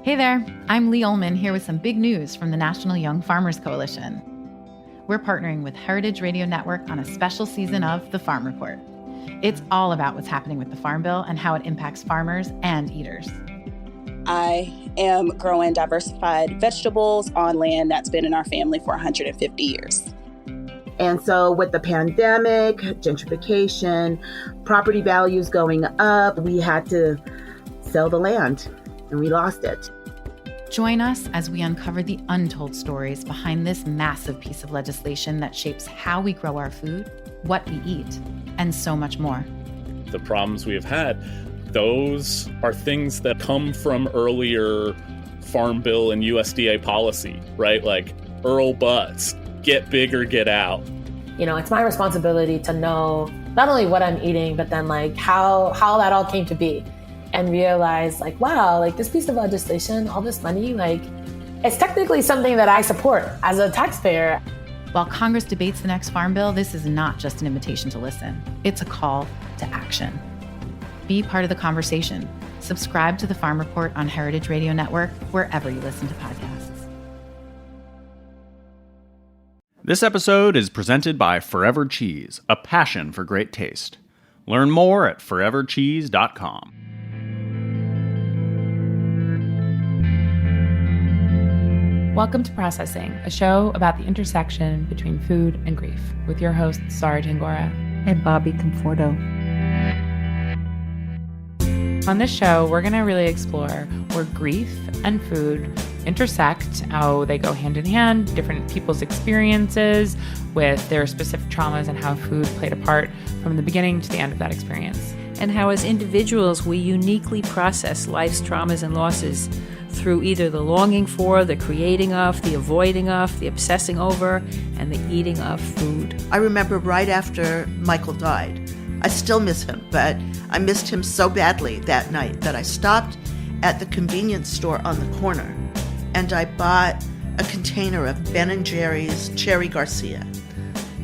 Hey there, I'm Lee Ullman here with some big news from the National Young Farmers Coalition. We're partnering with Heritage Radio Network on a special season of The Farm Report. It's all about what's happening with the Farm Bill and how it impacts farmers and eaters. I am growing diversified vegetables on land that's been in our family for 150 years. And so with the pandemic, gentrification, property values going up, we had to sell the land and we lost it. Join us as we uncover the untold stories behind this massive piece of legislation that shapes how we grow our food, what we eat, and so much more. The problems we have had, those are things that come from earlier Farm Bill and USDA policy, right? Like Earl Butts, get big or get out. You know, it's my responsibility to know not only what I'm eating, but then like how that all came to be. And realize like, wow, like this piece of legislation, all this money, like it's technically something that I support as a taxpayer. While Congress debates the next Farm Bill, this is not just an invitation to listen. It's a call to action. Be part of the conversation. Subscribe to the Farm Report on Heritage Radio Network, wherever you listen to podcasts. This episode is presented by Forever Cheese, a passion for great taste. Learn more at forevercheese.com. Welcome to Processing, a show about the intersection between food and grief, with your hosts, Sara Tangora and Bobby Conforto. On this show, we're going to really explore where grief and food intersect, how they go hand in hand, different people's experiences with their specific traumas, and how food played a part from the beginning to the end of that experience. And how as individuals, we uniquely process life's traumas and losses through either the longing for, the creating of, the avoiding of, the obsessing over, and the eating of food. I remember right after Michael died, I still miss him, but I missed him so badly that night that I stopped at the convenience store on the corner and I bought a container of Ben & Jerry's Cherry Garcia.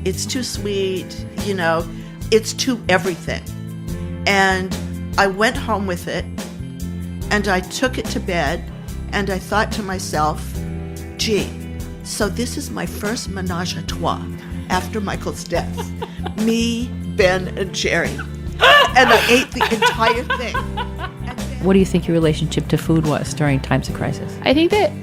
It's too sweet, you know, it's too everything. And I went home with it and I took it to bed and I thought to myself, gee, so this is my first menage a trois after Michael's death. Me, Ben, and Jerry. And I ate the entire thing. What do you think your relationship to food was during times of crisis? I think that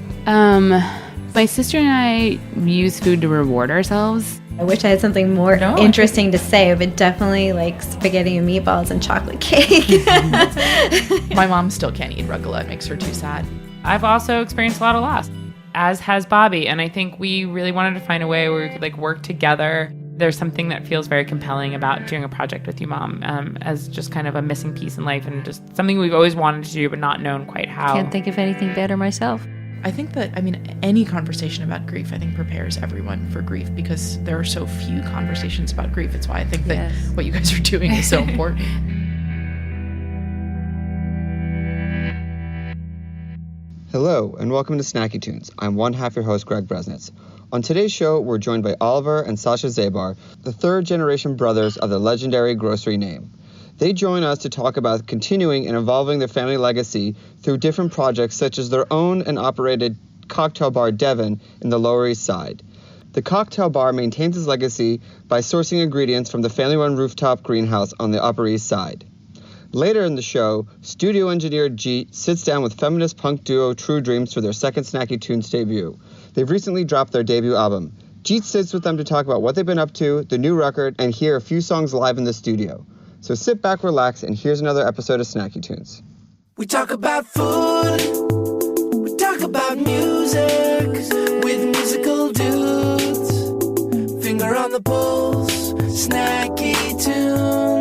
my sister and I use food to reward ourselves. I wish I had something more interesting to say, but definitely like spaghetti and meatballs and chocolate cake. My mom still can't eat rucola. It makes her too sad. I've also experienced a lot of loss, as has Bobby, and I think we really wanted to find a way where we could like work together. There's something that feels very compelling about doing a project with you, Mom, as just kind of a missing piece in life and just something we've always wanted to do but not known quite how. Can't think of anything better myself. I think that, any conversation about grief, I think prepares everyone for grief because there are so few conversations about grief. It's why I think that what you guys are doing is so important. Hello, and welcome to Snacky Tunes. I'm one half your host, Greg Bresnitz. On today's show, we're joined by Oliver and Sasha Zabar, the third-generation brothers of the legendary grocery name. They join us to talk about continuing and evolving their family legacy through different projects such as their owned and operated cocktail bar Devon in the Lower East Side. The cocktail bar maintains its legacy by sourcing ingredients from the family-run rooftop greenhouse on the Upper East Side. Later in the show, studio engineer Jeet sits down with feminist punk duo True Dreams for their second Snacky Tunes debut. They've recently dropped their debut album. Jeet sits with them to talk about what they've been up to, the new record, and hear a few songs live in the studio. So sit back, relax, and here's another episode of Snacky Tunes. We talk about food, we talk about music, with musical dudes, finger on the pulse, Snacky Tunes.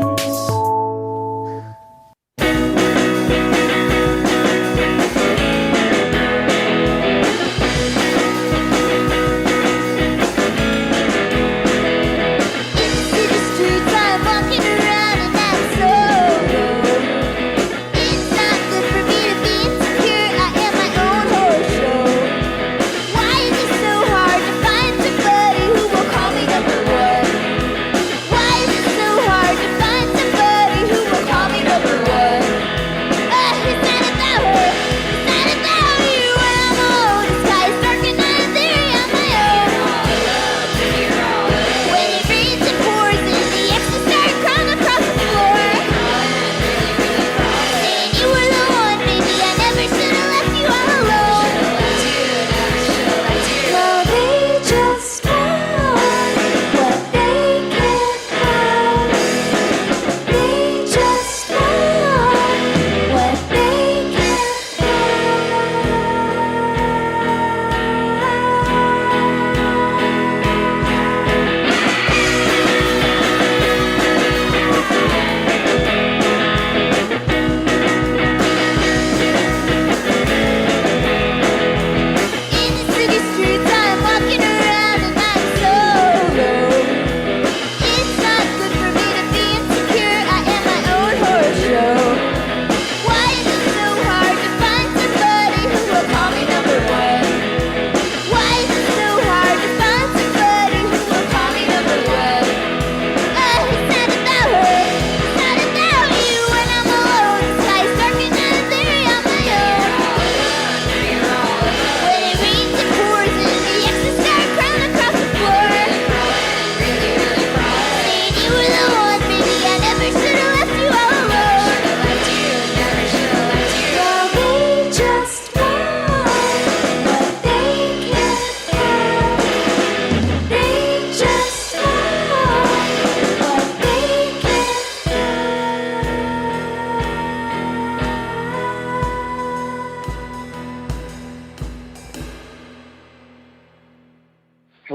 Find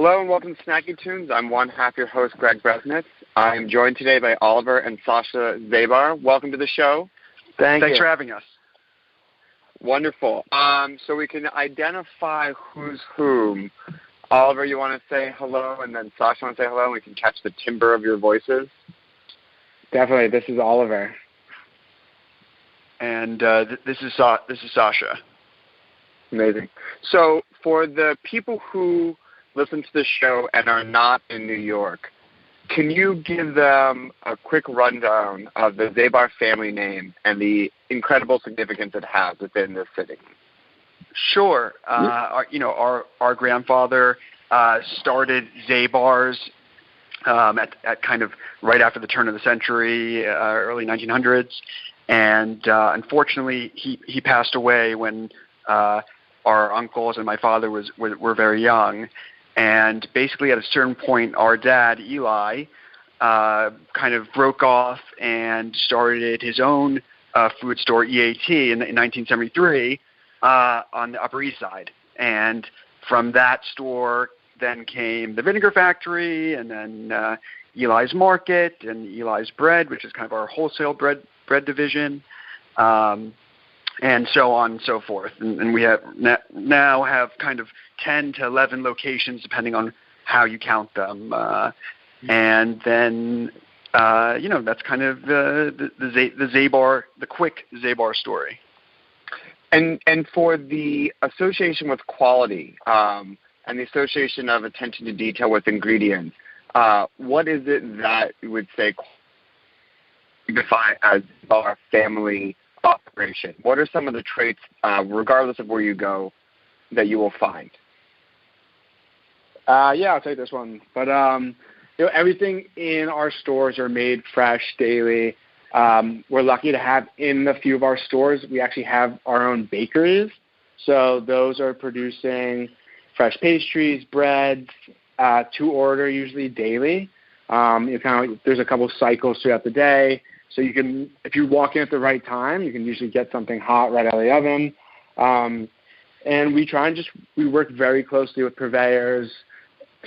Hello and welcome to Snacky Tunes. I'm one half your host, Greg Bresnitz. I'm joined today by Oliver and Sasha Zabar. Welcome to the show. Thanks for having us. Wonderful. So we can identify who's whom. Oliver, you want to say hello, and then Sasha want to say hello, and we can catch the timbre of your voices? Definitely. This is Oliver. And this is Sasha. Amazing. So for the people who listen to the show and are not in New York, can you give them a quick rundown of the Zabar family name and the incredible significance it has within this city? Sure. Our grandfather started Zabar's at kind of right after the turn of the century, early 1900s, and unfortunately he passed away when our uncles and my father were very young. And basically at a certain point, our dad, Eli, kind of broke off and started his own food store, EAT, in 1973 on the Upper East Side. And from that store then came the Vinegar Factory, and then Eli's Market and Eli's Bread, which is kind of our wholesale bread division. And so on and so forth. And we have now have kind of 10 to 11 locations, depending on how you count them. And then, that's kind of the Zabar, the quick Zabar story. And for the association with quality and the association of attention to detail with ingredients, what is it that you would say define as our family operation? What are some of the traits, regardless of where you go, that you will find? I'll take this one. But everything in our stores are made fresh daily. We're lucky to have in a few of our stores, we actually have our own bakeries. So those are producing fresh pastries, breads, to order usually daily. There's a couple cycles throughout the day. So you can, if you walk in at the right time, you can usually get something hot right out of the oven. And we work very closely with purveyors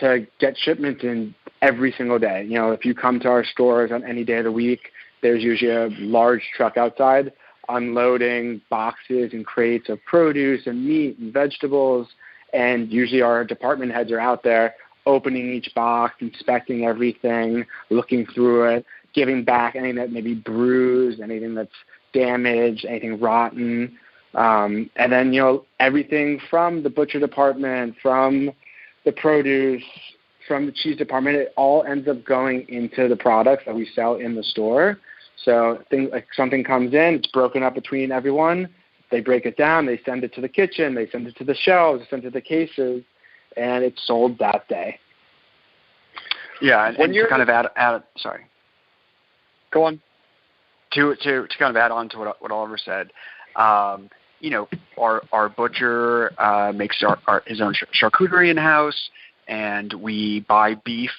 to get shipment in every single day. If you come to our stores on any day of the week, there's usually a large truck outside unloading boxes and crates of produce and meat and vegetables. And usually our department heads are out there opening each box, inspecting everything, looking through it, giving back anything that may be bruised, anything that's damaged, anything rotten. And then, everything from the butcher department, from the produce, from the cheese department, it all ends up going into the products that we sell in the store. So something comes in, it's broken up between everyone. They break it down, they send it to the kitchen, they send it to the shelves, they send it to the cases, and it's sold that day. Yeah, and to kind of add sorry. Go on. To kind of add on to what Oliver said, our butcher makes his own charcuterie in house, and we buy beef,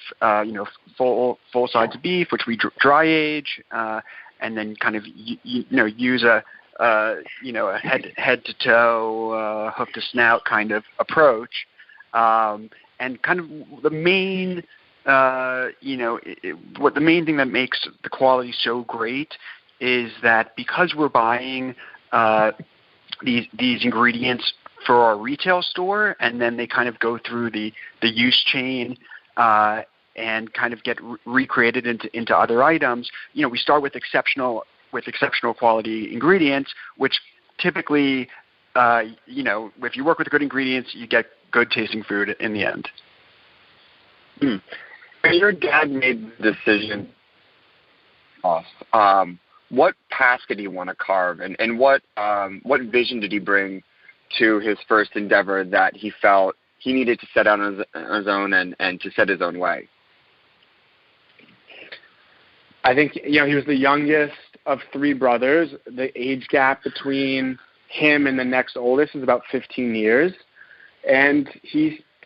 full sides of beef, which we dry age, and then kind of use a head to toe, hook to snout kind of approach, and kind of the main. What the main thing that makes the quality so great is that because we're buying these ingredients for our retail store, and then they kind of go through the use chain and kind of get recreated into other items. We start with exceptional quality ingredients, which typically, if you work with good ingredients, you get good tasting food in the end. When your dad made the decision, what path did he want to carve, and what vision did he bring to his first endeavor that he felt he needed to set out on his own and to set his own way? I think, he was the youngest of three brothers. The age gap between him and the next oldest is about 15 years. And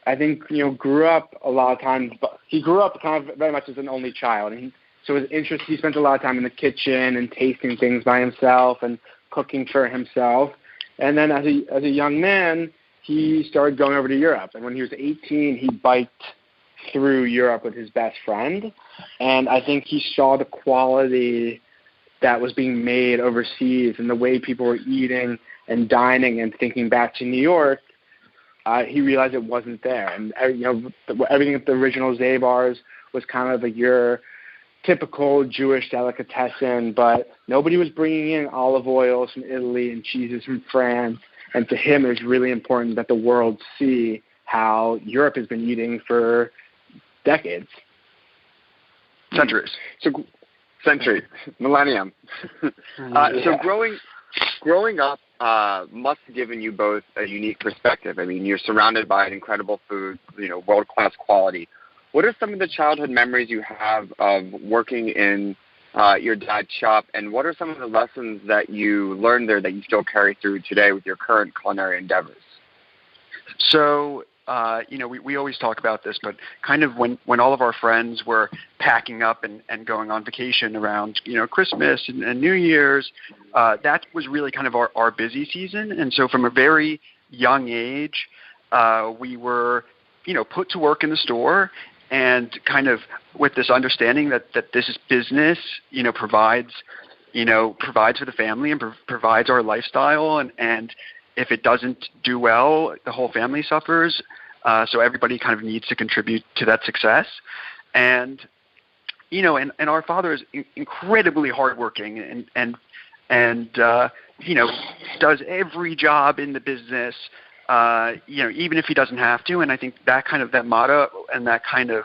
I think, grew up a lot of times, but he grew up kind of very much as an only child. And so his interest, he spent a lot of time in the kitchen and tasting things by himself and cooking for himself. And then as a young man, he started going over to Europe. And when he was 18, he biked through Europe with his best friend. And I think he saw the quality that was being made overseas and the way people were eating and dining, and thinking back to New York, he realized it wasn't there. And everything at the original Zabars was kind of like your typical Jewish delicatessen, but nobody was bringing in olive oils from Italy and cheeses from France. And to him, it was really important that the world see how Europe has been eating for decades. Centuries. Century, millennium. So growing up must have given you both a unique perspective. I mean, you're surrounded by incredible food, world-class quality. What are some of the childhood memories you have of working in your dad's shop, and what are some of the lessons that you learned there that you still carry through today with your current culinary endeavors? So, we always talk about this, but kind of when all of our friends were packing up and going on vacation around, Christmas and New Year's, that was really kind of our busy season. And so from a very young age, we were, put to work in the store, and kind of with this understanding that this is business, provides for the family and provides our lifestyle. And if it doesn't do well, the whole family suffers. So everybody kind of needs to contribute to that success. And our father is incredibly hardworking and does every job in the business, even if he doesn't have to. And I think that motto and that kind of,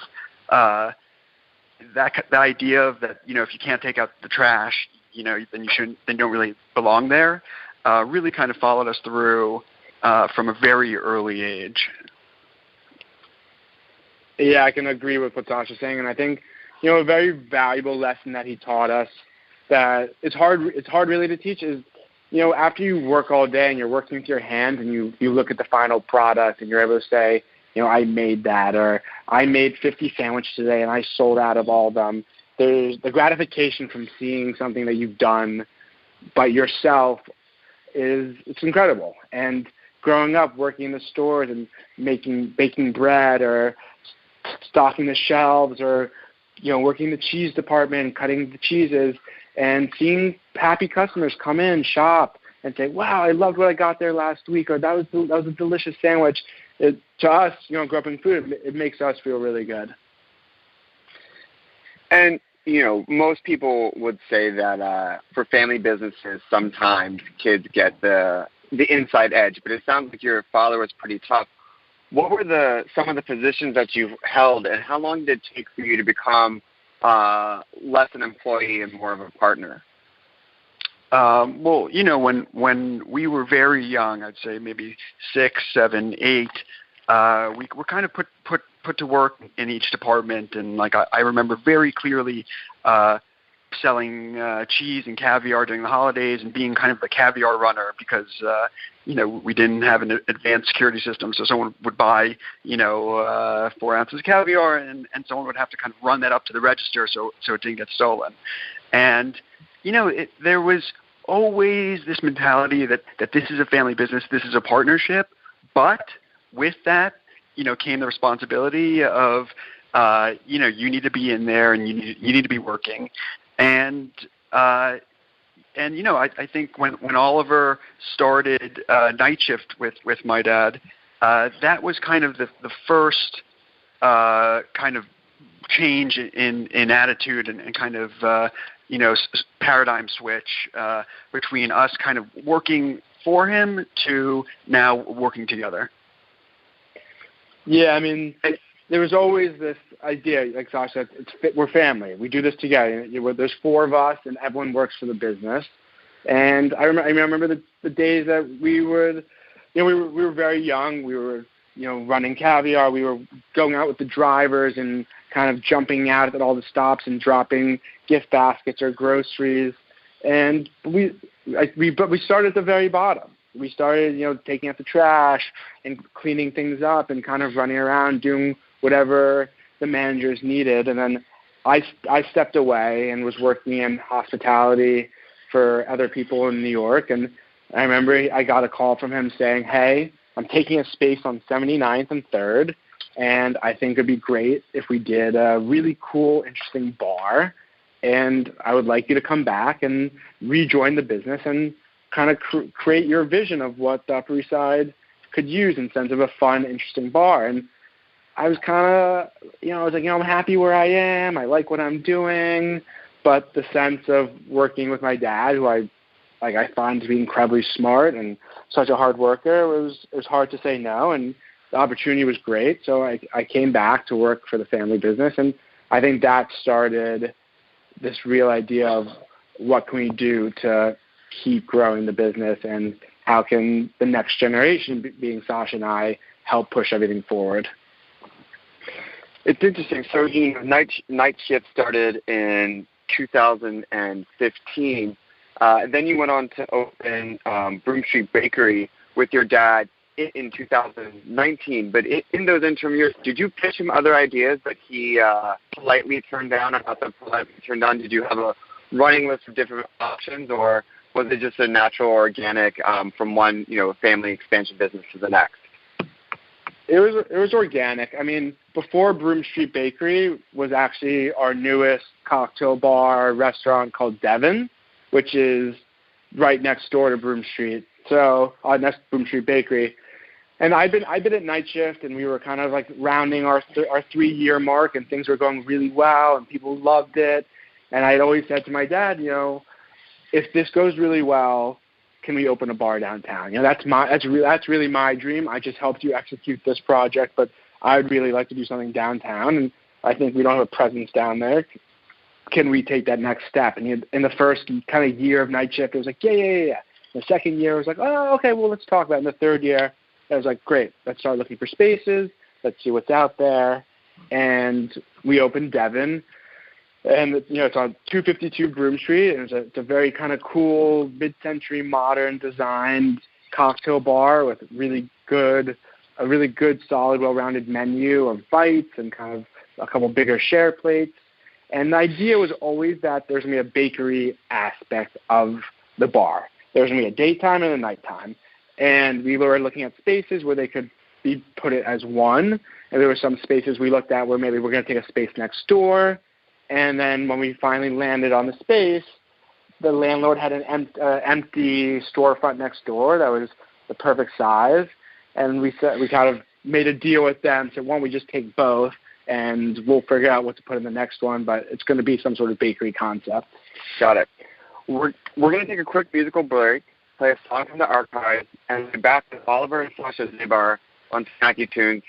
that idea of that, if you can't take out the trash, then you don't really belong there, really kind of followed us through from a very early age. Yeah, I can agree with what Sasha's saying, and I think a very valuable lesson that he taught us that it's hard really to teach is after you work all day and you're working with your hands and you look at the final product and you're able to say I made that, or I made 50 sandwiches today and I sold out of all of them. There's the gratification from seeing something that you've done by yourself it's incredible. And growing up working in the stores and baking bread or stocking the shelves or working the cheese department, cutting the cheeses, and seeing happy customers come in, shop, and say, "Wow, I loved what I got there last week," or "That was a delicious sandwich." To us, grew up in food, it makes us feel really good. And most people would say that for family businesses, sometimes kids get the inside edge. But it sounds like your father was pretty tough. What were some of the positions that you've held, and how long did it take for you to become less an employee and more of a partner? Well, when we were very young, I'd say maybe 6, 7, 8, we were kind of put to work in each department, and I remember very clearly selling cheese and caviar during the holidays and being kind of the caviar runner because we didn't have an advanced security system, so someone would buy 4 ounces of caviar and someone would have to kind of run that up to the register so it didn't get stolen. And there was always this mentality that this is a family business, this is a partnership, but with that came the responsibility of you need to be in there and you need to be working. And I think when Oliver started night shift with my dad, that was kind of the first kind of change in attitude and kind of paradigm switch between us kind of working for him to now working together. Yeah, I mean, there was always this idea, like Sasha said, we're family. We do this together. There's 4 of us, and everyone works for the business. And I remember the days that we were very young. We were, running caviar. We were going out with the drivers and kind of jumping out at all the stops and dropping gift baskets or groceries. And we started at the very bottom. We started, taking out the trash and cleaning things up and kind of running around doing whatever the managers needed. And then I stepped away and was working in hospitality for other people in New York. And I remember I got a call from him saying, "Hey, I'm taking a space on 79th and 3rd. And I think it'd be great if we did a really cool, interesting bar. And I would like you to come back and rejoin the business and kind of create your vision of what the Upper East Side could use in sense of a fun, interesting bar. And I was kind of, I was like, I'm happy where I am. I like what I'm doing. But the sense of working with my dad, who I find to be incredibly smart and such a hard worker, it was hard to say no. And the opportunity was great. So I came back to work for the family business. And I think that started this real idea of what can we do to keep growing the business and how can the next generation, being Sasha and I, help push everything forward. It's interesting. So night shift started in 2015. Then you went on to open Broome Street Bakery with your dad in 2019. But in those interim years, did you pitch him other ideas that he politely turned down, or not that politely turned down? Did you have a running list of different options, or was it just a natural, organic from one family expansion business to the next? It was organic. I mean, before Broome Street Bakery was actually our newest cocktail bar restaurant called Devon, which is right next door to Broome Street. So next to Broome Street Bakery. And I've been at night shift, and we were kind of like rounding our 3-year mark, and things were going really well, and people loved it. And I'd always said to my dad, if this goes really well, can we open a bar downtown? That's really my dream. I just helped you execute this project, but I'd really like to do something downtown, and I think we don't have a presence down there. Can we take that next step? And in the first kind of year of night shift, it was like, yeah. The second year, it was like, oh, okay, well, let's talk about it. In the third year, I was like, great, let's start looking for spaces. Let's see what's out there. And we opened Devon. And, it's on 252 Broome Street, and it's a very kind of cool, mid-century, modern designed cocktail bar with a really good, solid, well-rounded menu of bites and kind of a couple bigger share plates. And the idea was always that there's going to be a bakery aspect of the bar. There's going to be a daytime and a nighttime. And we were looking at spaces where they could be put it as one. And there were some spaces we looked at where maybe we're going to take a space next door. And then when we finally landed on the space, the landlord had an empty storefront next door that was the perfect size. And we kind of made a deal with them. Said, why don't we just take both, and we'll figure out what to put in the next one. But it's going to be some sort of bakery concept. Got it. We're going to take a quick musical break, play a song from the archives, and be back with Oliver and Sasha Zabar on Snacky Tunes.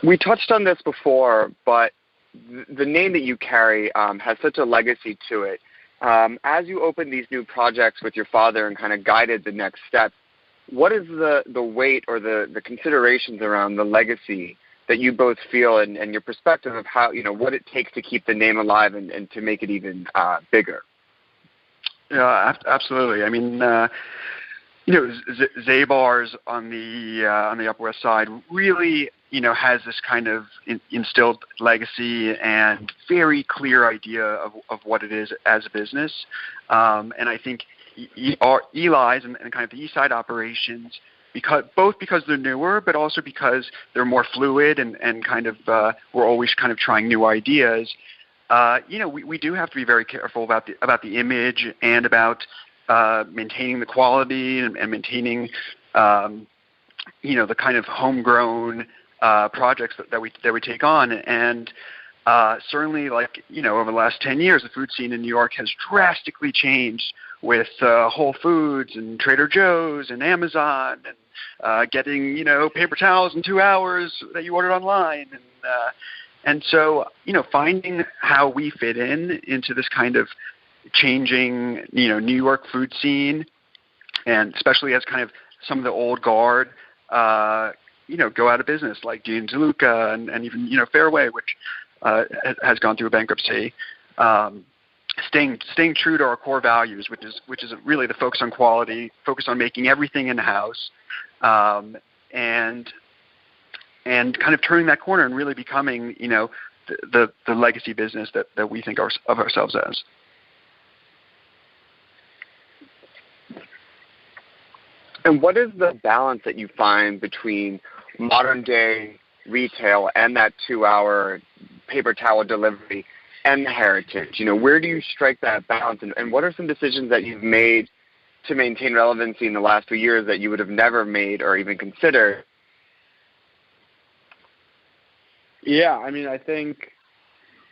We touched on this before, but the name that you carry has such a legacy to it. As you opened these new projects with your father and kind of guided the next step, what is the weight or the considerations around the legacy that you both feel and your perspective of how, what it takes to keep the name alive and to make it even bigger? Yeah, absolutely. I mean, Zabar's on the Upper West Side really, has this kind of instilled legacy and very clear idea of what it is as a business. And I think Eli's and kind of the East Side operations, both because they're newer, but also because they're more fluid and kind of we're always kind of trying new ideas. We do have to be very careful about the image and about maintaining the quality and maintaining the kind of homegrown projects that we take on. And certainly, over the last 10 years, the food scene in New York has drastically changed with Whole Foods and Trader Joe's and Amazon and getting paper towels in 2 hours that you ordered online. And so, finding how we fit into this kind of changing, New York food scene, and especially as kind of some of the old guard, go out of business, like Dean DeLuca and even, Fairway, which has gone through a bankruptcy. Staying true to our core values, which is really the focus on quality, focus on making everything in-house, and kind of turning that corner and really becoming, the legacy business that we think of ourselves as. And what is the balance that you find between modern day retail and that 2-hour paper towel delivery and the heritage? Where do you strike that balance? And what are some decisions that you've made to maintain relevancy in the last few years that you would have never made or even considered? Yeah, I mean, I think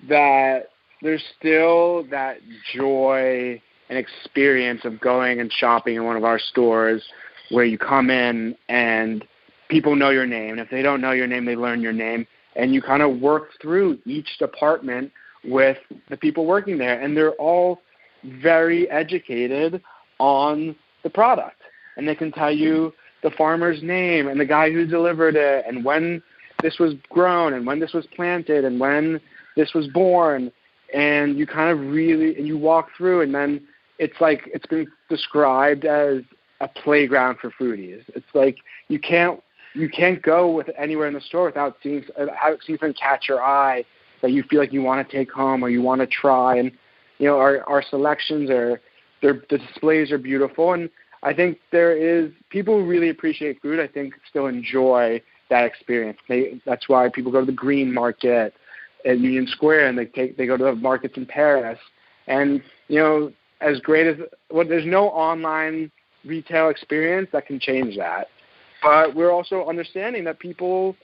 that there's still that joy and experience of going and shopping in one of our stores where you come in and people know your name. And if they don't know your name, they learn your name. And you kind of work through each department with the people working there. And they're all very educated on the product. And they can tell you the farmer's name and the guy who delivered it and when this was grown and when this was planted and when this was born. And you kind of you walk through, and then it's like it's been described as a playground for foodies. It's like you can't go with anywhere in the store without seeing something catch your eye that you feel like you want to take home or you want to try. And our selections the displays are beautiful, and I think people who really appreciate food, I think, still enjoy that experience. That's why people go to the Green Market at Union Square, and they go to the markets in Paris. And as great as there's no online retail experience that can change that. But we're also understanding that people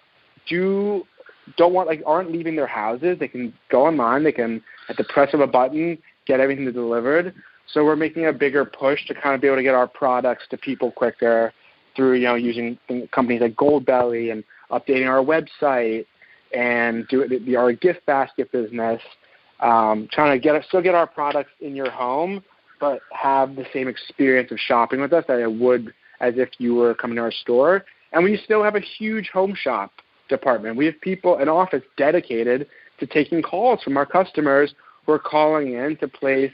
aren't leaving their houses. They can go online. They can, at the press of a button, get everything delivered. So we're making a bigger push to kind of be able to get our products to people quicker through, using companies like Goldbelly and updating our website and do our gift basket business, trying to still get our products in your home, but have the same experience of shopping with us that it would as if you were coming to our store. And we still have a huge home shop department. We have an office dedicated to taking calls from our customers who are calling in to place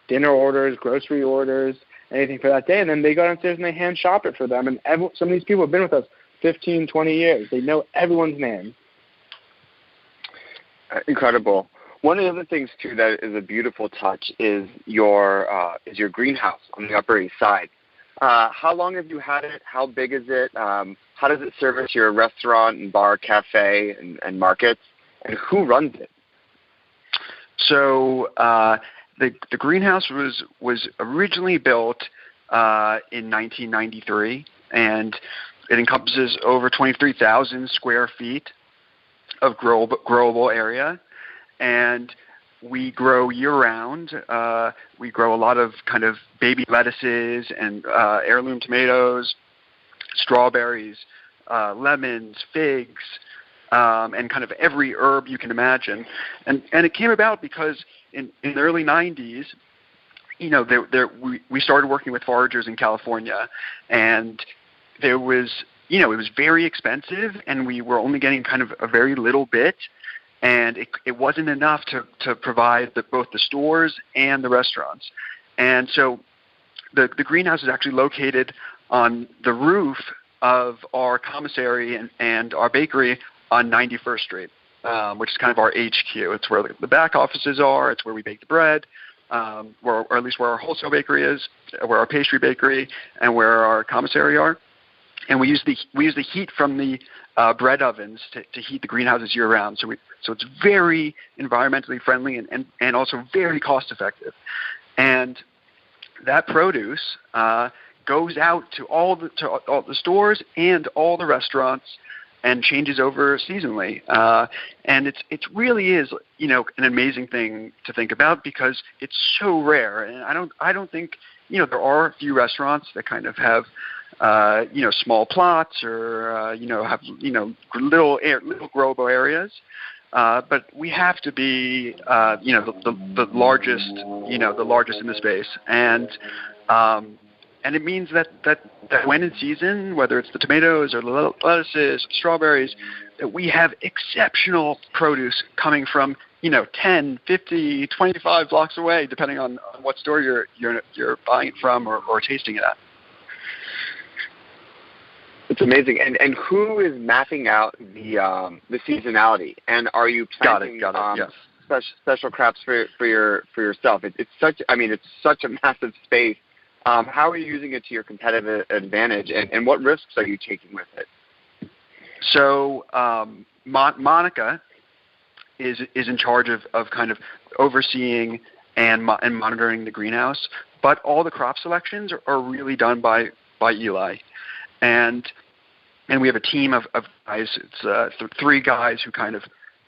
dinner orders, grocery orders, anything for that day. And then they go downstairs and they hand shop it for them. And some of these people have been with us 15, 20 years. They know everyone's name. Incredible. One of the other things, too, that is a beautiful touch is your greenhouse on the Upper East Side. How long have you had it? How big is it? How does it service your restaurant and bar, cafe, and markets? And who runs it? So the greenhouse was originally built in 1993, and it encompasses over 23,000 square feet of growable area. And we grow year-round. We grow a lot of kind of baby lettuces and heirloom tomatoes, strawberries, lemons, figs, and kind of every herb you can imagine. And it came about because in the early 90s, we started working with foragers in California, and there was, it was very expensive, and we were only getting kind of a very little bit, and it wasn't enough to provide both the stores and the restaurants. And so the greenhouse is actually located on the roof of our commissary and our bakery on 91st Street, which is kind of our HQ. It's where the back offices are. It's where we bake the bread, or at least where our wholesale bakery is, where our pastry bakery, and where our commissary are. And we use the heat from the bread ovens to heat the greenhouses year round. So it's very environmentally friendly and also very cost effective. And that produce goes out to all the stores and all the restaurants and changes over seasonally. And it really is, an amazing thing to think about because it's so rare. And I don't think, there are a few restaurants that kind of have, small plots or, have, little grow areas. But we have to be, the largest, the largest in the space. And it means that when in season, whether it's the tomatoes or the lettuces, strawberries, that we have exceptional produce coming from, 10, 50, 25 blocks away, depending on what store you're buying it from or tasting it at. It's amazing. And who is mapping out the seasonality? And are you planting yes. special crops for yourself? It's such a massive space. How are you using it to your competitive advantage, and what risks are you taking with it? So Monica is in charge of kind of overseeing and monitoring the greenhouse, but all the crop selections are really done by Eli, and we have a team of guys. It's 3 guys who kind of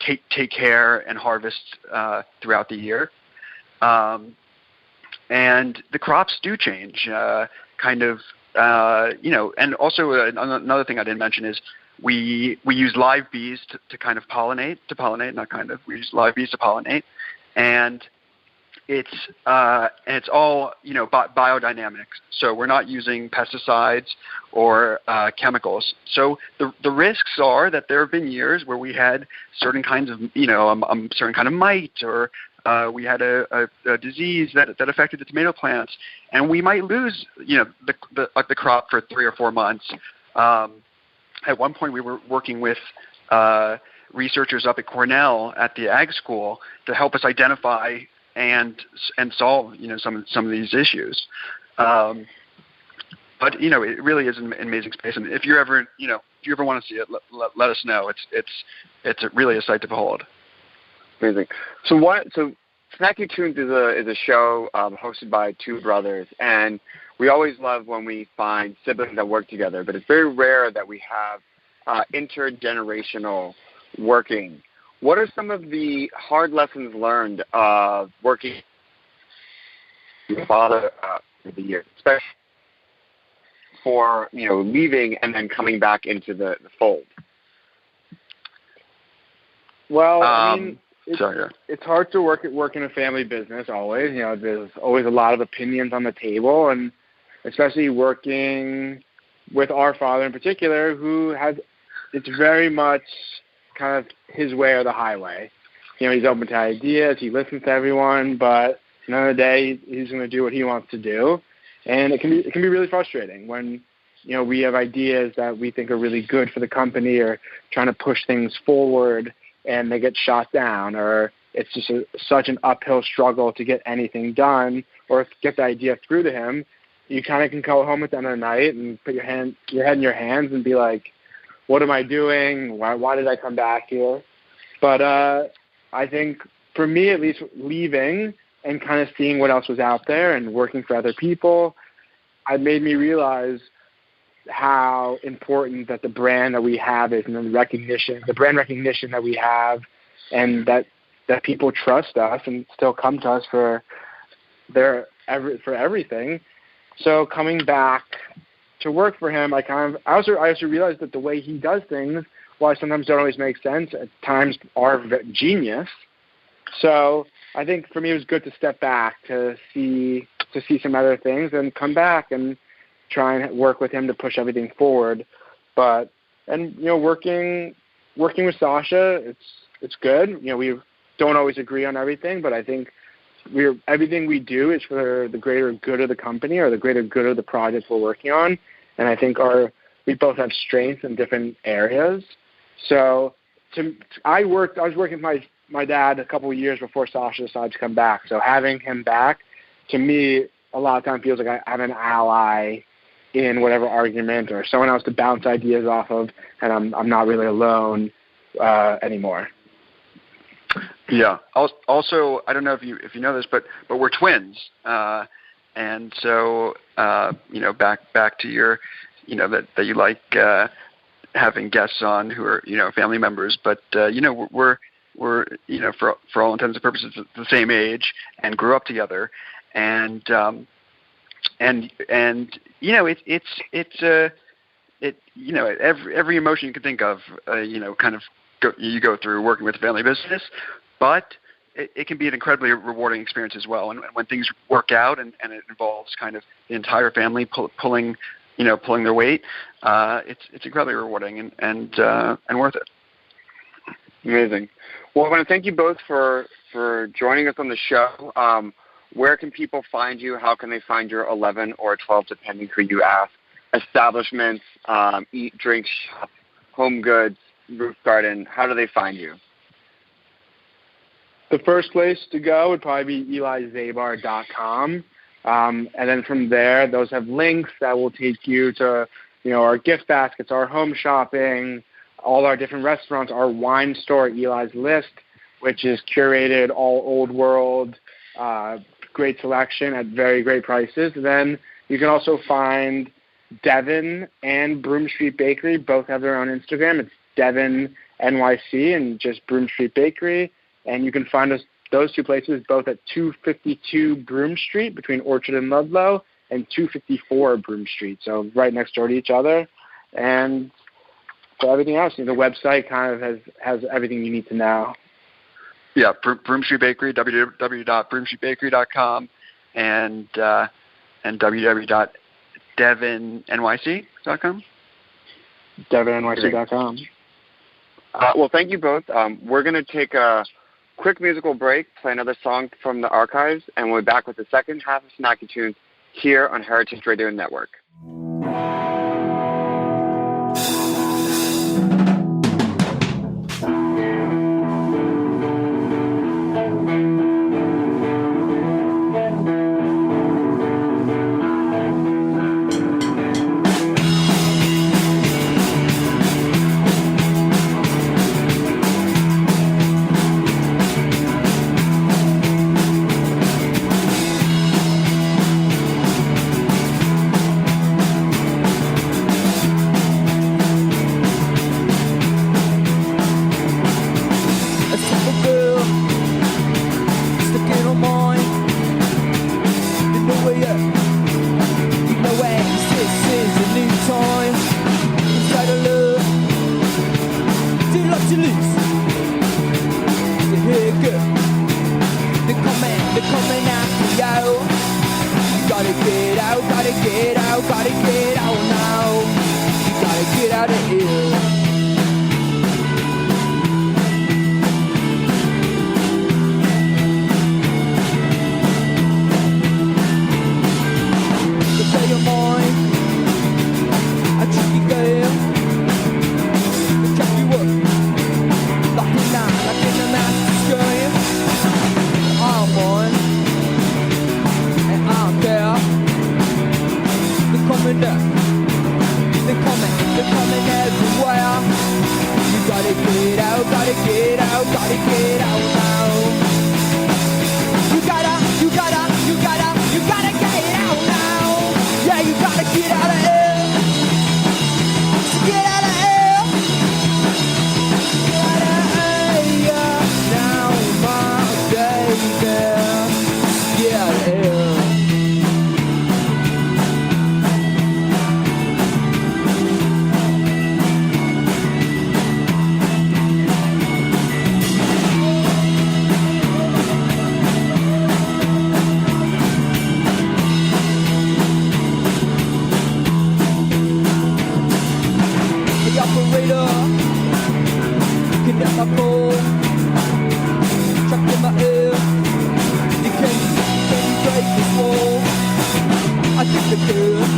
take care and harvest throughout the year. And the crops do change, and also another thing I didn't mention is we use live bees to kind of pollinate, we use live bees to pollinate, and it's all, biodynamics. So we're not using pesticides or chemicals. So the risks are that there have been years where we had certain kinds of, certain kind of mite, or we had a disease that affected the tomato plants, and we might lose, the crop for 3 or 4 months. At one point, we were working with researchers up at Cornell at the ag school to help us identify and solve, some of these issues. But it really is an amazing space, and if you ever want to see it, let us know. It's really a sight to behold. Amazing. So Snacky Tunes is a show hosted by 2 brothers, and we always love when we find siblings that work together, but it's very rare that we have intergenerational working. What are some of the hard lessons learned of working with your father for the years, especially for leaving and then coming back into the fold? Well, it's hard to work in a family business always. There's always a lot of opinions on the table, and especially working with our father in particular, it's very much kind of his way or the highway. He's open to ideas, he listens to everyone, but at the end of the day, he's going to do what he wants to do. And it can be really frustrating when, we have ideas that we think are really good for the company or trying to push things forward, and they get shot down, or it's just such an uphill struggle to get anything done or get the idea through to him. You kind of can go home at the end of the night and put your head in your hands and be like, what am I doing? Why did I come back here? But I think for me, at least, leaving and kind of seeing what else was out there and working for other people, it made me realize how important that the brand that we have is, and the brand recognition that we have, and that people trust us and still come to us for everything. So coming back to work for him, I also realized that the way he does things while sometimes don't always make sense, at times are genius. So I think for me it was good to step back to see some other things and come back and try and work with him to push everything forward. But working with Sasha, it's good. We don't always agree on everything, but I think everything we do is for the greater good of the company or the greater good of the project we're working on. And I think we both have strengths in different areas. So I was working with my dad a couple of years before Sasha decided to come back. So having him back, to me, a lot of times feels like I have an ally in whatever argument or someone else to bounce ideas off of, and I'm not really alone anymore. Yeah. Also, I don't know if you know this, but we're twins, and so back to your, that you like having guests on who are family members, but we're for all intents and purposes the same age and grew up together, and every emotion you can think of, you go through working with a family business, but it can be an incredibly rewarding experience as well. And when things work out and it involves kind of the entire family pulling their weight, it's incredibly rewarding and worth it. Amazing. Well, I want to thank you both for joining us on the show. Where can people find you? How can they find your 11 or 12, depending who you ask, establishments, eat, drink, shop, home goods, roof garden? How do they find you? The first place to go would probably be elizabar.com. And then from there, those have links that will take you to, our gift baskets, our home shopping, all our different restaurants, our wine store, Eli's List, which is curated all old world, great selection at very great prices. And then you can also find Devon and Broome Street Bakery. Both have their own Instagram. It's Devon NYC and just Broome Street Bakery. And you can find those two places both at 252 Broome Street between Orchard and Ludlow and 254 Broome Street. So right next door to each other. And for everything else, the website kind of has everything you need to know. Yeah, Broome Street Bakery, www.broomestreetbakery.com and www.devonnyc.com. devonnyc.com. Well, thank you both. We're going to take a quick musical break, play another song from the archives, and we'll be back with the second half of Snacky Tunes here on Heritage Radio Network. operator. Connect my phone. Trapped in my ear. Can you break this wall? I think they could.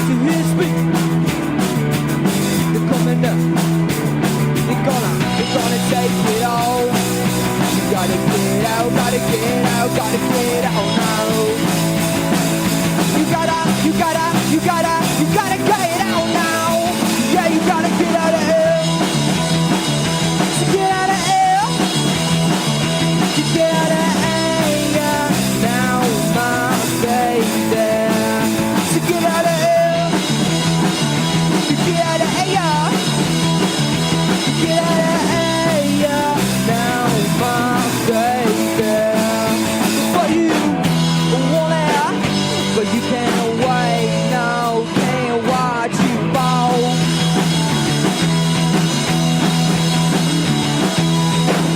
So here's me. They're coming up. They're gonna take it all. You gotta get out, gotta get out, gotta get out now. You gotta get out now. Yeah, you gotta get out of here. So get out of here. You get out of here now, my baby. So get out of here. You get out of here. You get out of here now, my baby. But you want it, but you can't wait. No, can't watch you fall.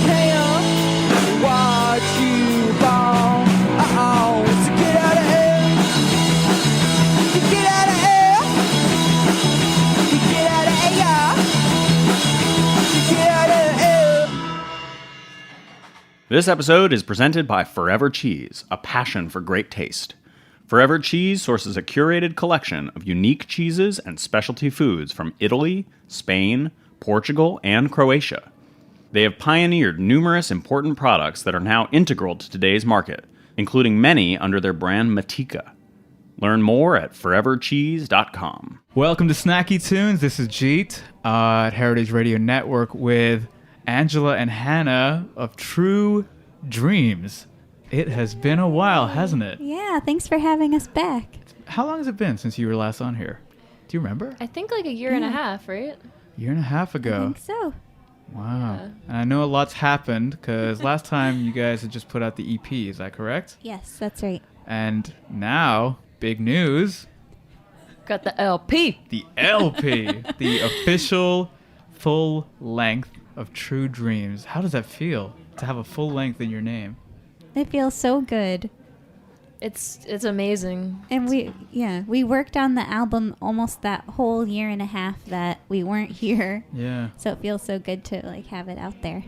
Can't watch you fall. Uh-oh, so get out of here. You get out of here. You get out of here. You get out of here. This episode is presented by Forever Cheese, a passion for great taste. Forever Cheese sources a curated collection of unique cheeses and specialty foods from Italy, Spain, Portugal, and Croatia. They have pioneered numerous important products that are now integral to today's market, including many under their brand Matika. Learn more at forevercheese.com. Welcome to Snacky Tunes. This is Jeet at Heritage Radio Network with Angela and Hannah of True Dreams. It has been a while, hasn't it? Yeah, thanks for having us back. How long has it been since you were last on here? Do you remember? I think like a year and a half, right? A year and a half ago. I think so. Wow. Yeah. And I know a lot's happened because last time you guys had just put out the EP, is that correct? Yes, that's right. And now, big news. Got the LP. The LP. The official full length of True Dreams. How does that feel to have a full length in your name? It feels so good. It's amazing. And we worked on the album almost that whole year and a half that we weren't here. Yeah. So it feels so good to like have it out there.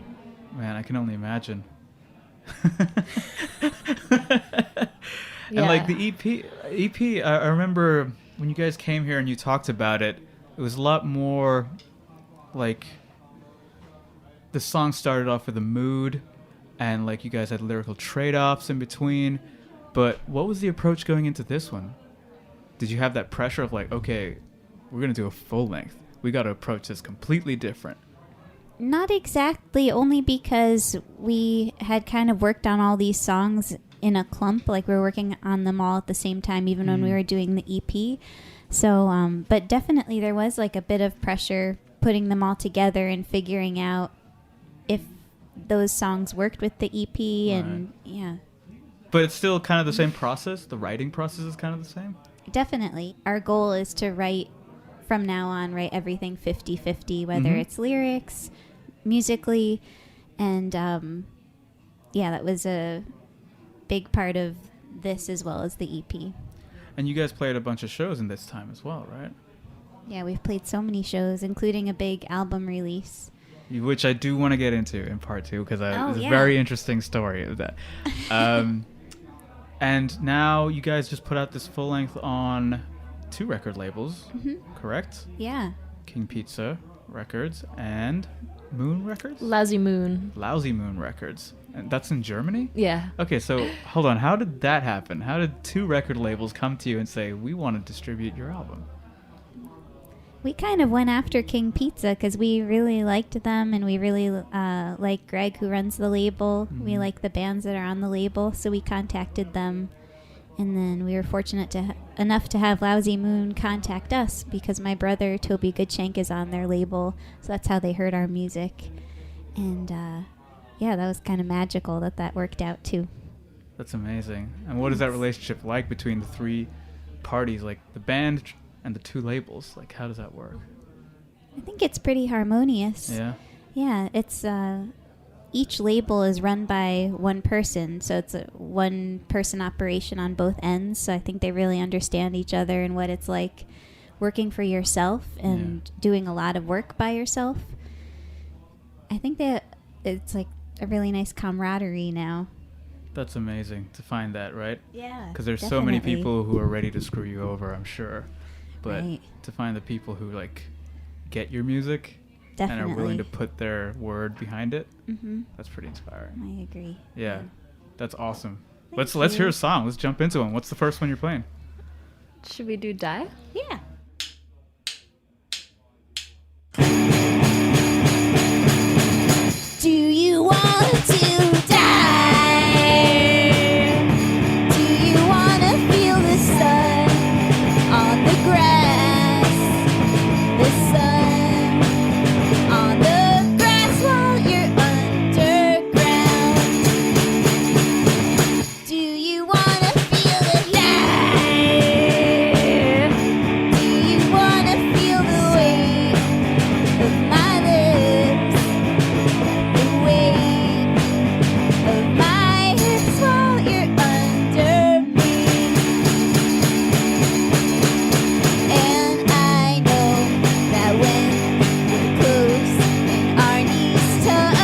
Man, I can only imagine. Yeah. And like the EP, I remember when you guys came here and you talked about it, it was a lot more like the song started off with a mood and like you guys had lyrical trade-offs in between. But what was the approach going into this one? Did you have that pressure of like, okay, we're going to do a full length. We got to approach this completely different? Not exactly, only because we had kind of worked on all these songs in a clump. Like we were working on them all at the same time, even when we were doing the EP. So, but definitely there was like a bit of pressure putting them all together and figuring out if those songs worked with the EP and yeah. But it's still kind of the same process? The writing process is kind of the same? Definitely. Our goal is to write, from now on, write everything 50-50, whether it's lyrics, musically, and yeah, that was a big part of this as well as the EP. And you guys played a bunch of shows in this time as well, right? Yeah, we've played so many shows, including a big album release. Which I do want to get into in part 2, because it's a yeah. very interesting story of that. And now you guys just put out this full length on 2 record labels, correct? Yeah. King Pizza Records and Moon Records? Lousy Moon. Lousy Moon Records. And that's in Germany? Yeah. Okay, so hold on. How did that happen? How did 2 record labels come to you and say, we want to distribute your album? We kind of went after King Pizza because we really liked them, and we really like Greg, who runs the label. We like the bands that are on the label, so we contacted them. And then we were fortunate enough to have Lousy Moon contact us because my brother, Toby Goodshank, is on their label. So that's how they heard our music. And yeah, that was kind of magical that worked out too. That's amazing. And what is that relationship like between the 3 parties, like the band and the 2 labels? Like, how does that work? I think it's pretty harmonious. Yeah? Yeah, it's each label is run by one person, so it's a one-person operation on both ends. So I think they really understand each other and what it's like working for yourself and doing a lot of work by yourself. I think that it's like a really nice camaraderie now. That's amazing to find that, right? Yeah, because there's so many people who are ready to screw you over, I'm sure, but to find the people who like get your music and are willing to put their word behind it, that's pretty inspiring. I agree. Yeah, that's awesome. Thank Let's hear you. a song. Let's jump into one. What's the first one you're playing? Should we do Die? Yeah. Do you want to die? Do you want to feel the sun on the grass? The sun on the grass while you're underground. Do you want to feel the light? Do you want to feel the weight of my lips? The weight of my hips while you're under me. And I know that when we're close and our knees touch,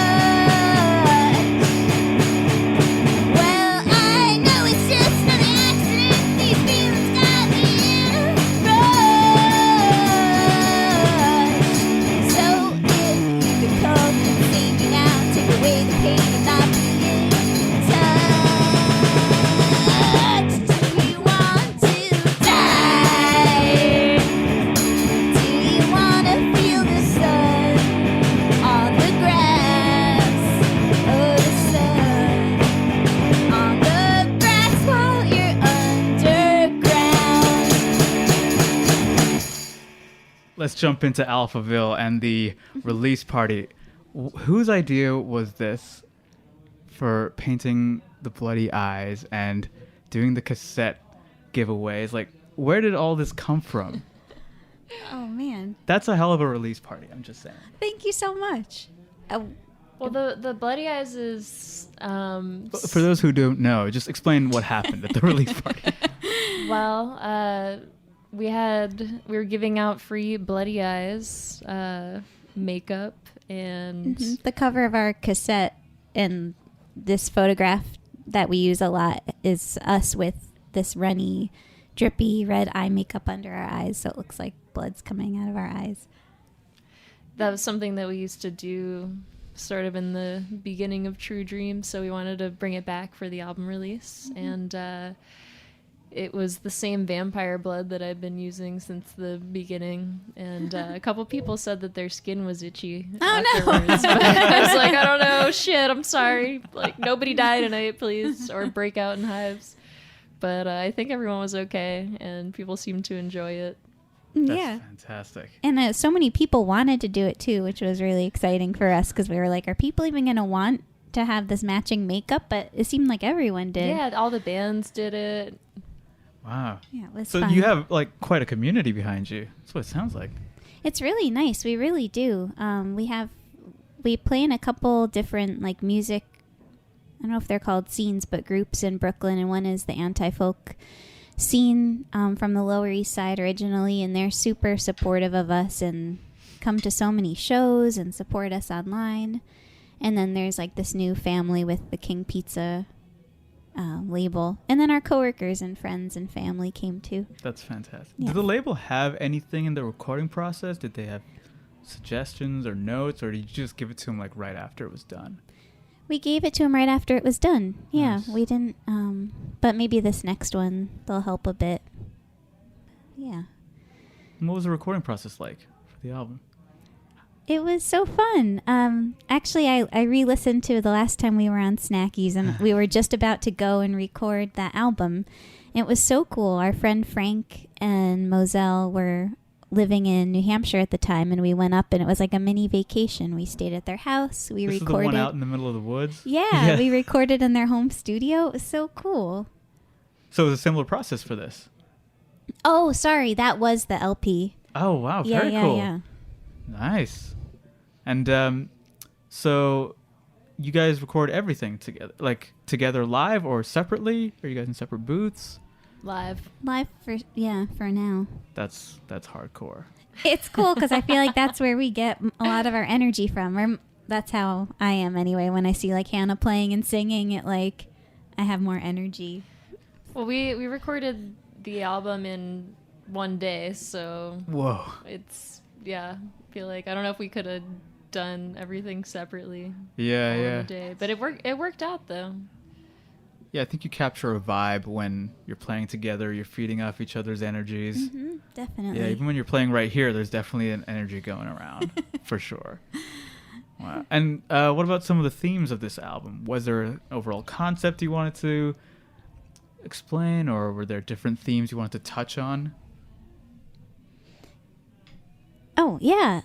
well, I know it's just another accident. These feelings got me in a rush. So if you could come and see me now, take away the pain of not being touched. Do you want to die? Do you want to feel the sun on the grass? Oh, the sun on the grass while you're underground. Let's jump into Alphaville and the release party. Whose idea was this for painting the bloody eyes and doing the cassette giveaways? Like, where did all this come from? Oh, man. That's a hell of a release party, I'm just saying. Thank you so much. Well, the Bloody Eyes is For those who don't know, just explain what happened at the release party. well, we were giving out free Bloody Eyes makeup and The cover of our cassette and this photograph that we use a lot is us with this runny, drippy red eye makeup under our eyes, so it looks like blood's coming out of our eyes. that was something that we used to do sort of in the beginning of True Dreams, so we wanted to bring it back for the album release. And it was the same vampire blood that I've been using since the beginning, and a couple people said that their skin was itchy afterwards. But I was like, I don't know, shit, I'm sorry, like, nobody die tonight, please, or break out in hives. But I think everyone was okay, and people seemed to enjoy it. Yeah. Fantastic. And so many people wanted to do it too, which was really exciting for us because we were like, are people even going to want to have this matching makeup? But it seemed like everyone did. Yeah, all the bands did it. Wow. Yeah, it was so fun. you have like quite a community behind you. That's what it sounds like. It's really nice. We really do. We play in a couple different like music, I don't know if they're called scenes, but groups in Brooklyn. And one is the anti-folk scene from the Lower East Side originally. And they're super supportive of us and come to so many shows and support us online. And then there's like this new family with the King Pizza label, and then our coworkers and friends and family came too. That's fantastic. Yeah. Did the label have anything in the recording process? Did they have suggestions or notes, or did you just give it to them like right after it was done? We gave it to them right after it was done. Yeah, Nice. we didn't, but maybe this next one they'll help a bit. Yeah. And what was the recording process like for the album? It was so fun. Actually, I re-listened to the last time we were on Snackies, and we were just about to go and record that album. It was so cool. Our friend Frank and Moselle were living in New Hampshire at the time, and we went up, and it was like a mini vacation. We stayed at their house. We This recorded. is the one out in the middle of the woods? Yeah, we recorded in their home studio. It was so cool. So it was a similar process for this? Oh, sorry. That was the LP. Oh, wow. Yeah, Very yeah, cool. yeah. Nice. And so you guys record everything together, like together live or separately? Are you guys in separate booths? Live for now. That's hardcore. It's cool because I feel like that's where we get a lot of our energy from. Or that's how I am anyway. When I see like Hannah playing and singing, it like I have more energy. Well, we recorded the album in one day, so whoa, it's I feel like I don't know if we could have done everything separately. Yeah, in a day, but it worked out though. Yeah, I think you capture a vibe when you're playing together. You're feeding off each other's energies. Mm-hmm, definitely. Yeah, even when you're playing right here, there's definitely an energy going around, for sure. Wow. And what about some of the themes of this album? Was there an overall concept you wanted to explain, or were there different themes you wanted to touch on? Oh, yeah,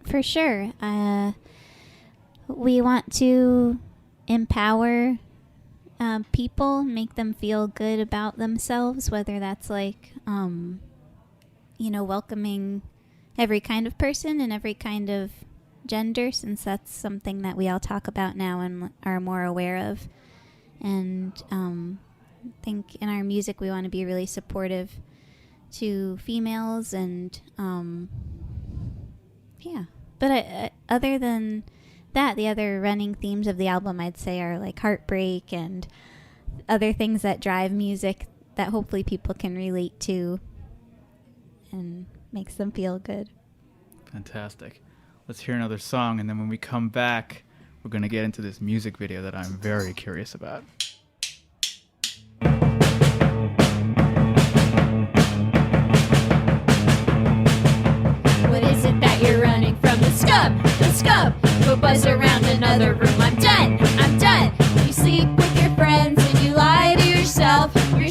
for sure. We want to empower people, make them feel good about themselves, whether that's like, welcoming every kind of person and every kind of gender, since that's something that we all talk about now and are more aware of. And I think in our music we want to be really supportive to females and but other than that, the other running themes of the album I'd say are like heartbreak and other things that drive music that hopefully people can relate to and makes them feel good. Fantastic. Let's hear another song, and then when we come back, we're going to get into this music video that I'm very curious about. What is it that you're running from? The scum, the scum. Go buzz around another room. I'm done, I'm done. You sleep with your friends and you lie to yourself. You're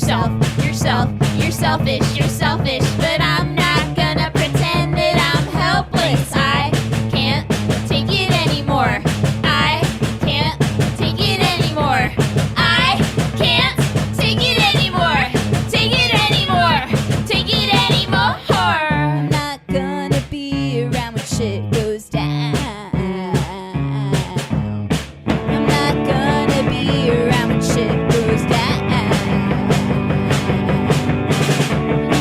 selfish, you're selfish. But I'm not gonna pretend that I'm helpless. I can't take it anymore. I can't take it anymore. I can't take it anymore. Take it anymore. Take it anymore. I'm not gonna be around when shit goes down. I'm not gonna be around when shit goes down.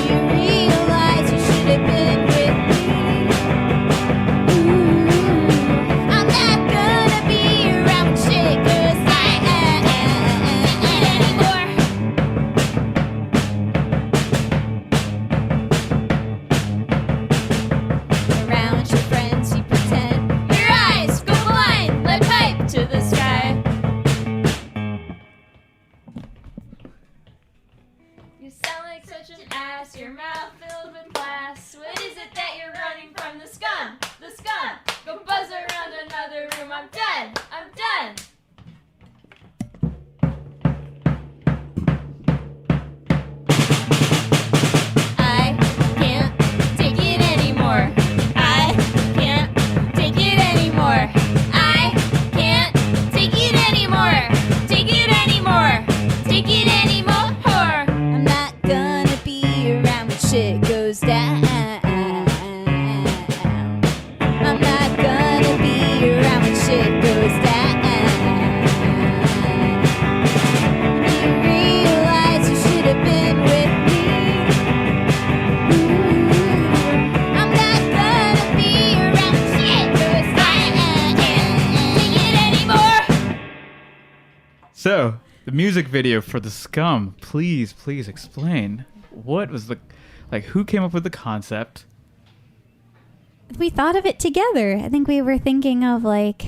You realize you should have been with me. Ooh, I'm not gonna be around when shit goes down anymore. Around with your friends, you pretend. Your eyes go blind, lead pipe to the sky. You sound like such an ass, your mouth filled with glass. What is it that you're running from? The scum, the scum. Go buzz around another room. I'm done, I'm done. I can't take it anymore. I can't take it anymore. I can't take it anymore. Take it anymore. Take it anymore. I'm not gonna be around when shit goes down. I'm not gonna be around when shit goes down. You realize you should have been with me. I'm not gonna be around when shit goes down. Take it anymore. So, the music video for The Scum, please explain. What was who came up with the concept? We thought of it together. I think we were thinking of like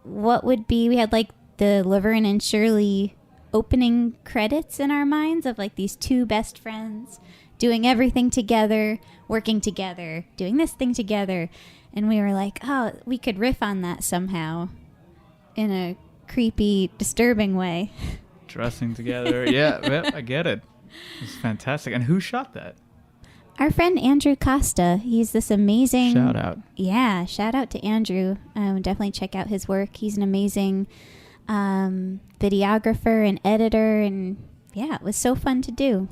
what would be, we had like the Laverne and Shirley opening credits in our minds of like these two best friends doing everything together, working together, doing this thing together. And we were like, oh, we could riff on that somehow in a creepy, disturbing way. Dressing together. Yeah, I get it. It's fantastic. And who shot that? Our friend Andrew Costa. He's this amazing... Shout out. Yeah, shout out to Andrew. Definitely check out his work. He's an amazing videographer and editor. And yeah, it was so fun to do.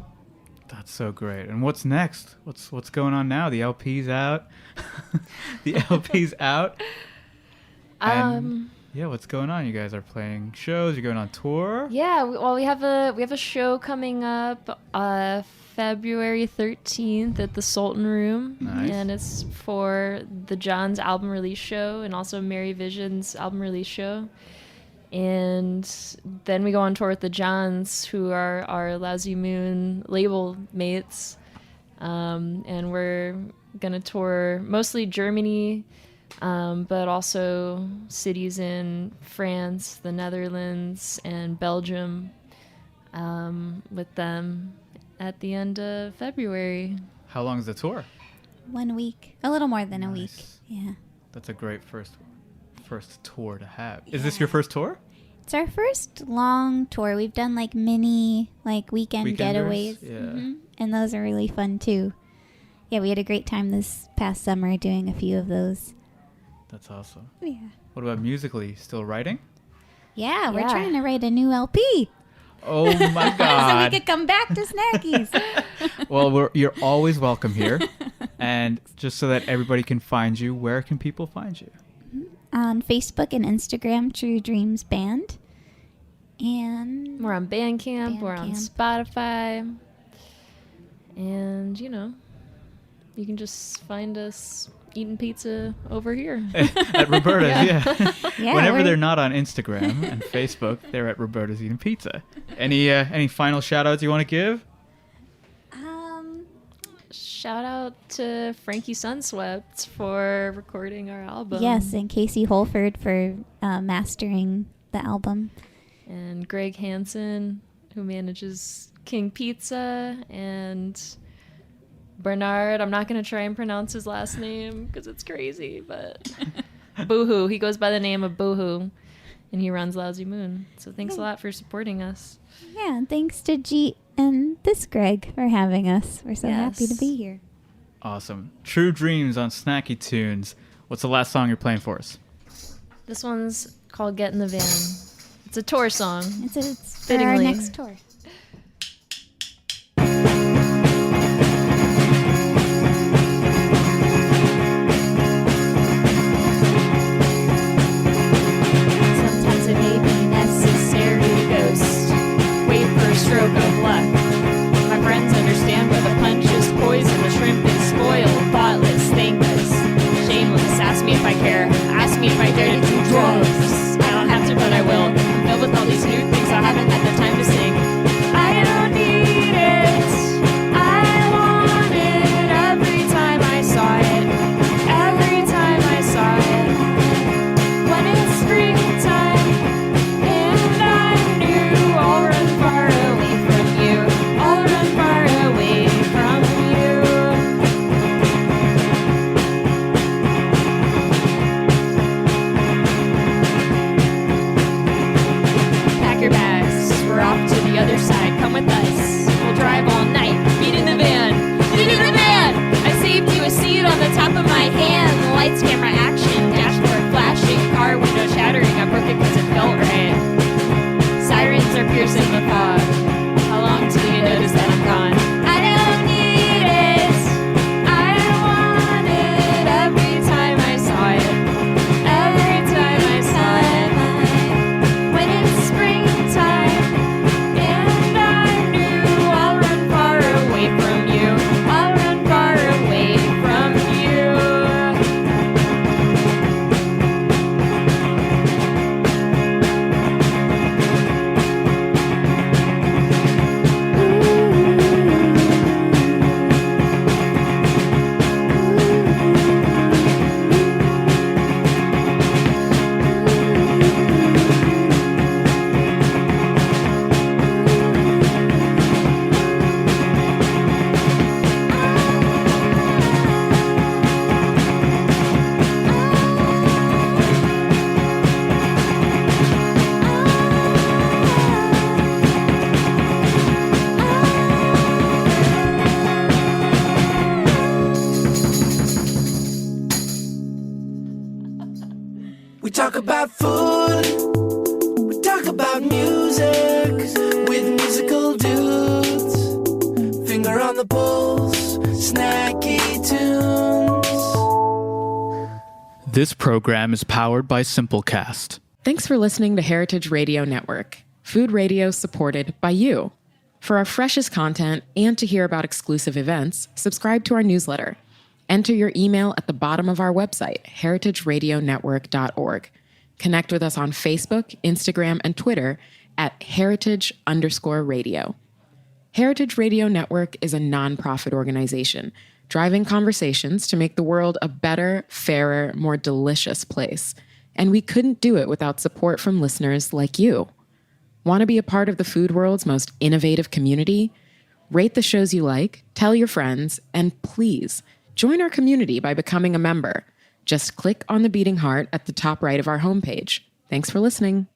That's so great. And what's next? What's going on now? The LP's out. The LP's out. Yeah, what's going on? You guys are playing shows. You're going on tour. Yeah, well, we have a show coming up February 13th at the Sultan Room. Nice. And it's for the John's album release show and also Mary Vision's album release show. And then we go on tour with the Johns, who are our Lousy Moon label mates. And we're going to tour mostly Germany, but also cities in France, the Netherlands, and Belgium with them at the end of February. How long is the tour? 1 week. A little more than a week. Yeah. That's a great first tour to have. Is this your first tour? It's our first long tour. We've done like mini weekend Weekenders? getaways. Yeah. And those are really fun too. Yeah, we had a great time this past summer doing a few of those. That's awesome. Yeah. What about musically? Still writing? Yeah, we're trying to write a new LP. Oh my So God. we could come back to Snackies. Well, you're always welcome here. And just so that everybody can find you, where can people find you? On Facebook and Instagram, True Dreams Band. And we're on Bandcamp, we're on Spotify. And, you can just find us eating pizza over here. At Roberta's, yeah. Yeah, Whenever they're not on Instagram and Facebook, they're at Roberta's eating pizza. Any final shout-outs you want to give? Shout out to Frankie Sunswept for recording our album. Yes, and Casey Holford for mastering the album. And Greg Hansen, who manages King Pizza, and Bernard. I'm not going to try and pronounce his last name because it's crazy, but Boohoo. He goes by the name of Boohoo, and he runs Lousy Moon. So thanks a lot for supporting us. Yeah, and thanks to Jeet and this Greg for having us. We're so happy to be here. Awesome. True Dreams on Snacky Tunes. What's the last song you're playing for us? This one's called Get in the Van. It's a tour song. It's for our next tour. Sometimes it may be necessary to ghost. Wait for a stroke of luck. My friends understand where the punch is poison, the shrimp is spoiled, thoughtless, thankless, shameless. Ask me if I care. Ask me if I dare to do drugs. I don't have to, but I will. I'm filled with all these new things I haven't had the time to sing. I don't need it. I want it every time I saw it. Every time I saw it. When it's springtime and I knew I'll run far away from you. I'll run far away from you. Pack your bags, we're off to the other side. Come with us, we'll drive all night. Get in the van, get in the van. I saved you a seat on the top of my hand. The lights, camera, action, dashboard flashing, car window shattering. I broke it 'cause it felt right. Sirens are piercing the fog. How long till you notice that I'm gone? I don't need it. I want it every time I saw it. Every time I saw it. When it's springtime and I knew I'll run far away from you. I'll run far away from you. We talk about food, we talk about music with musical dudes. Finger on the pulse, snacky tunes. This program is powered by Simplecast. Thanks for listening to Heritage Radio Network, food radio supported by you. For our freshest content and to hear about exclusive events, subscribe to our newsletter. Enter your email at the bottom of our website, heritageradionetwork.org. Connect with us on Facebook, Instagram, and Twitter at heritage_radio. Heritage Radio Network is a nonprofit organization driving conversations to make the world a better, fairer, more delicious place. And we couldn't do it without support from listeners like you. Want to be a part of the food world's most innovative community? Rate the shows you like, tell your friends, and please join our community by becoming a member. Just click on the beating heart at the top right of our homepage. Thanks for listening.